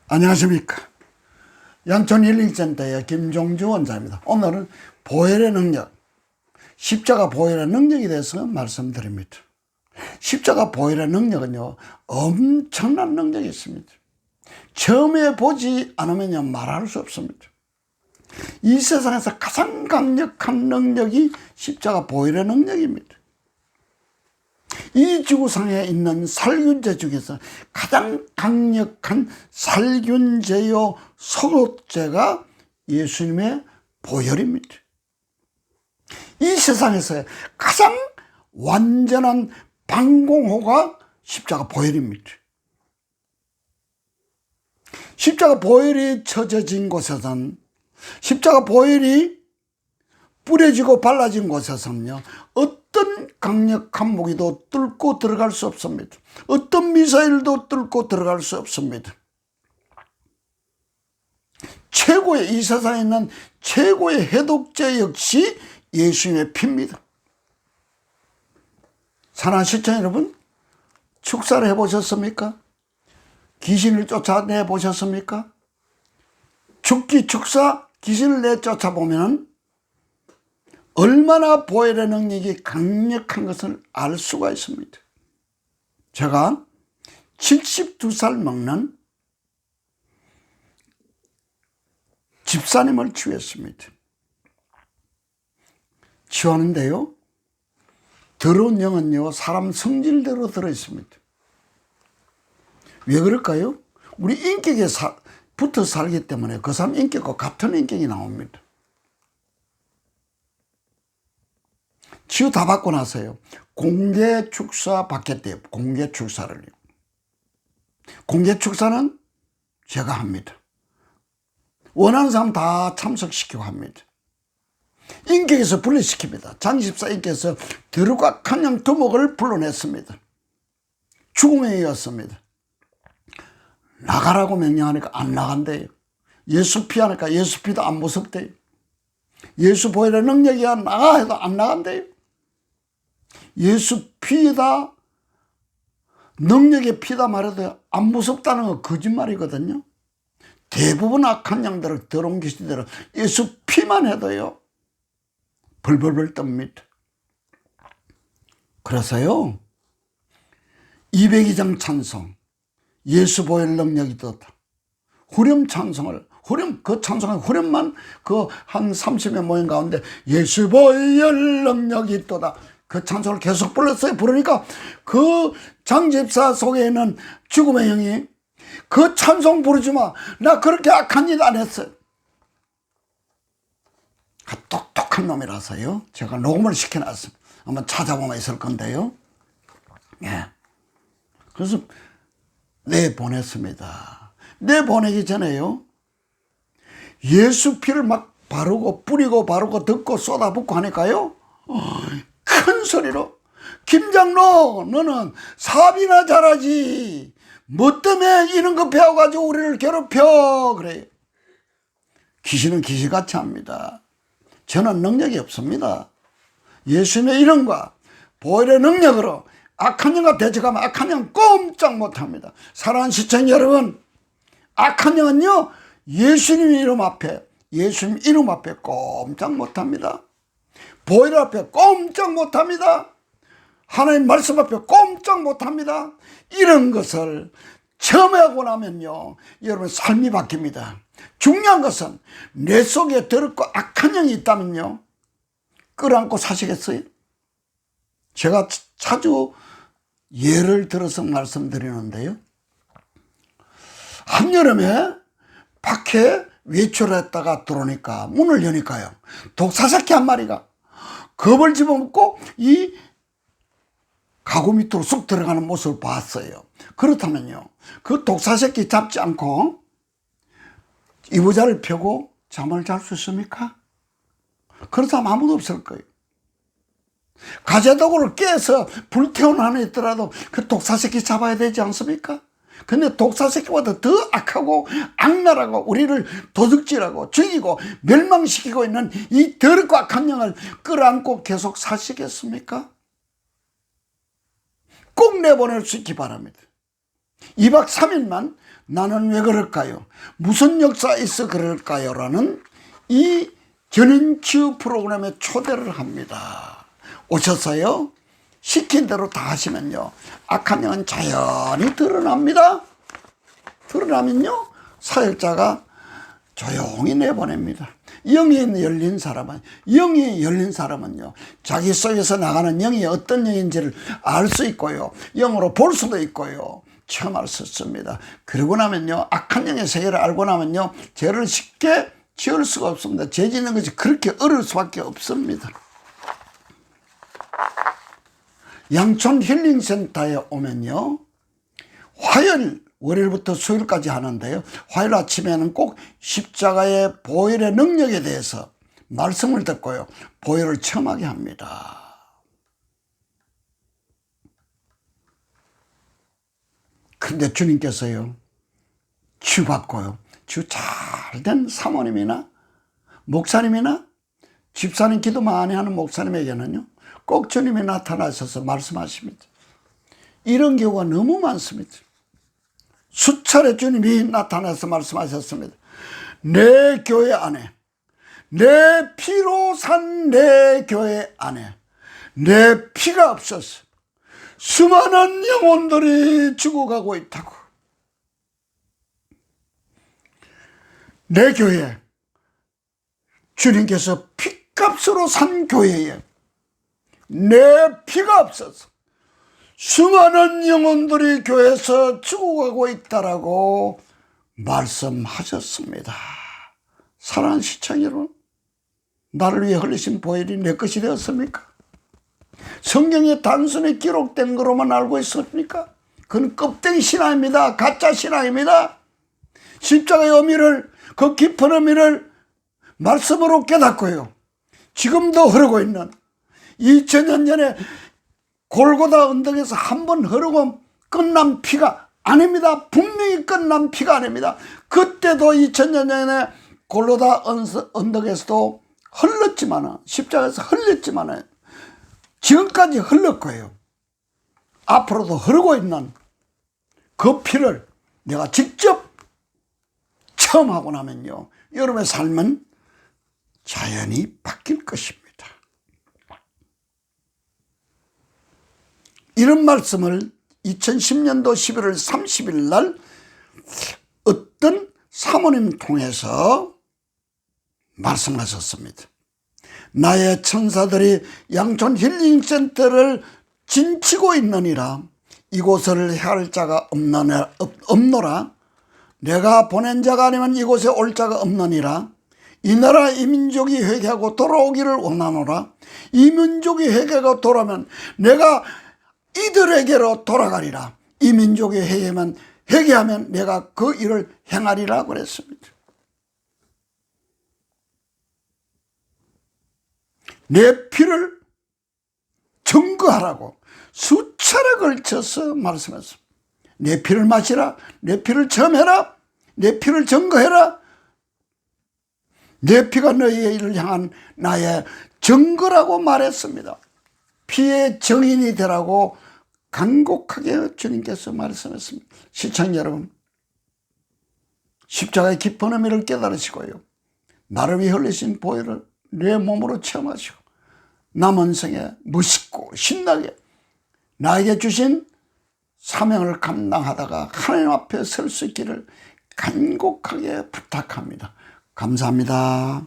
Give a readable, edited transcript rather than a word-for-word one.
안녕하십니까. 양천 힐링센터의 김종주 원장입니다. 오늘은 보혈의 능력, 십자가 보혈의 능력에 대해서 말씀드립니다. 십자가 보혈의 능력은요, 엄청난 능력이 있습니다. 처음에 보지 않으면요, 말할 수 없습니다. 이 세상에서 가장 강력한 능력이 십자가 보혈의 능력입니다. 이 지구상에 있는 살균제 중에서 가장 강력한 살균제요 소독제가 예수님의 보혈입니다. 이 세상에서 가장 완전한 방공호가 십자가 보혈입니다. 십자가 보혈이 쳐져진 곳에서는, 십자가 보혈이 뿌려지고 발라진 곳에서는요, 어떤 강력한 무기도 뚫고 들어갈 수 없습니다. 어떤 미사일도 뚫고 들어갈 수 없습니다. 이 세상에 있는 최고의 해독제 역시 예수님의 피입니다. 사랑하는 시청자 여러분, 축사를 해보셨습니까? 귀신을 쫓아내 보셨습니까? 죽기 축사, 귀신을 내쫓아보면 얼마나 보혈의 능력이 강력한 것을 알 수가 있습니다. 제가 72살 먹는 집사님을 치유했습니다. 치유하는데요, 더러운 영은요, 사람 성질대로 들어있습니다. 왜 그럴까요? 우리 인격에 붙어 살기 때문에 그 사람 인격과 같은 인격이 나옵니다. 치유 다 받고 나서요, 공개 축사 받겠대요. 공개 축사를요. 공개 축사는 제가 합니다. 원하는 사람 다 참석시키고 합니다. 인격에서 분리시킵니다. 장집사 인격에서 더럽고 악한 두목을 불러냈습니다. 죽음에 이었습니다. 나가라고 명령하니까 안 나간대요. 예수 피하니까 예수 피도 안 무섭대요. 예수 보혈의 능력이야 나가 해도 안 나간대요. 예수 피다, 능력의 피다 말해도 안 무섭다는 건 거짓말이거든요. 대부분 악한 양들을, 더러운 귀신들은 예수 피만 해도요, 벌벌벌 떱니다. 그래서요, 202장 찬송, 예수 보혈 능력이 떴다. 후렴 찬송을, 그 찬송의 후렴만 그 한 30여 모임 가운데 예수 보혈 능력이 있도다, 그 찬송을 계속 불렀어요. 부르니까 그 장집사 속에 있는 죽음의 영이 그 찬송 부르지 마, 나 그렇게 악한 일 안 했어요. 똑똑한 놈이라서요, 제가 녹음을 시켜놨습니다. 한번 찾아보면 있을 건데요. 예. 그래서 내보냈습니다. 내보내기 전에요, 예수 피를 막 바르고 뿌리고 바르고 덮고 쏟아붓고 하니까요, 큰 소리로 김장로 너는 사업이나 잘하지 뭐 때문에 이런 거 배워가지고 우리를 괴롭혀, 그래요. 귀신은 귀신같이 합니다. 저는 능력이 없습니다. 예수님의 이름과 보혈의 능력으로 악한 영과 대적하면 악한 영 꼼짝 못합니다. 사랑하는 시청자 여러분, 악한 영은요, 예수님 이름 앞에, 예수님 이름 앞에 꼼짝 못합니다. 보혈 앞에 꼼짝 못합니다. 하나님 말씀 앞에 꼼짝 못합니다. 이런 것을 처음 하고 나면요, 여러분 삶이 바뀝니다. 중요한 것은 내 속에 더럽고 악한 영이 있다면요, 끌어안고 사시겠어요? 제가 자주 예를 들어서 말씀드리는데요, 한여름에 밖에 외출을 했다가 들어오니까 문을 여니까요, 독사새끼 한 마리가 겁을 집어먹고 이 가구 밑으로 쑥 들어가는 모습을 봤어요. 그렇다면요, 그 독사새끼 잡지 않고 이부자를 펴고 잠을 잘 수 있습니까? 그렇다면 아무도 없을 거예요. 가재도구를 깨서 불태운 안에 있더라도 그 독사새끼 잡아야 되지 않습니까? 근데 독사새끼보다 더 악하고 악랄하고 우리를 도둑질하고 죽이고 멸망시키고 있는 이 더럽고 악한 영을 끌어안고 계속 사시겠습니까? 꼭 내보낼 수 있기 바랍니다. 2박 3일만 나는 왜 그럴까요? 무슨 역사 있어 그럴까요? 라는 이 견인치유 프로그램에 초대를 합니다. 오셔서요, 시킨 대로 다 하시면요, 악한 영은 자연히 드러납니다. 드러나면요, 사역자가 조용히 내보냅니다. 영이 열린 사람은요, 자기 속에서 나가는 영이 어떤 영인지를 알 수 있고요, 영으로 볼 수도 있고요, 체험할 수 있습니다. 그러고 나면요, 악한 영의 세계를 알고 나면요, 죄를 쉽게 지을 수가 없습니다. 죄 짓는 것이 그렇게 어려울 수밖에 없습니다. 양촌 힐링센터에 오면요, 월요일부터 수요일까지 하는데요, 화요일 아침에는 꼭 십자가의 보혈의 능력에 대해서 말씀을 듣고요, 보혈을 체험하게 합니다. 그런데 주님께서요, 치유받고요, 치유 잘된 사모님이나 목사님이나 집사님 기도 많이 하는 목사님에게는요, 꼭 주님이 나타나셔서 말씀하십니다. 이런 경우가 너무 많습니다. 수차례 주님이 나타나서 말씀하셨습니다. 내 교회 안에, 내 피로 산 내 교회 안에 내 피가 없어서 수많은 영혼들이 죽어가고 있다고. 내 교회, 주님께서 피값으로 산 교회에 내 피가 없어서 수많은 영혼들이 교회에서 죽어가고 있다라고 말씀하셨습니다. 사랑하는 시청자 여러분, 나를 위해 흘리신 보혈이 내 것이 되었습니까? 성경에 단순히 기록된 거로만 알고 있습니까? 그건 껍데기 신앙입니다. 가짜 신앙입니다. 십자가의 의미를, 그 깊은 의미를 말씀으로 깨닫고요, 지금도 흐르고 있는 2000년 전에 골고다 언덕에서 한번 흐르고 끝난 피가 아닙니다. 분명히 끝난 피가 아닙니다. 그때도 2000년 전에 골고다 언덕에서도 흘렀지만, 십자가에서 흘렸지만 지금까지 흘렀고요, 앞으로도 흐르고 있는 그 피를 내가 직접 체험하고 나면요, 여러분의 삶은 자연히 바뀔 것입니다. 이런 말씀을 2010년도 11월 30일 날 어떤 사모님 통해서 말씀하셨습니다. 나의 천사들이 양촌 힐링센터를 진치고 있느니라. 이곳을 해할 자가 없노라. 내가 보낸 자가 아니면 이곳에 올 자가 없느니라. 이 나라 이 민족이 회개하고 돌아오기를 원하노라. 이 민족이 회개하고 돌아오면 내가 이들에게로 돌아가리라. 이 민족이 회개하면 내가 그 일을 행하리라 그랬습니다. 내 피를 증거하라고 수차례 걸쳐서 말씀했습니다. 내 피를 마시라. 내 피를 체험해라. 내 피를 증거해라. 내 피가 너희를 향한 나의 증거라고 말했습니다. 피의 증인이 되라고 간곡하게 주님께서 말씀했습니다. 시청자 여러분, 십자가의 깊은 의미를 깨달으시고요, 나를 위해 흘리신 보혈을 내 몸으로 체험하시고 남은 생에 멋있고 신나게 나에게 주신 사명을 감당하다가 하나님 앞에 설 수 있기를 간곡하게 부탁합니다. 감사합니다.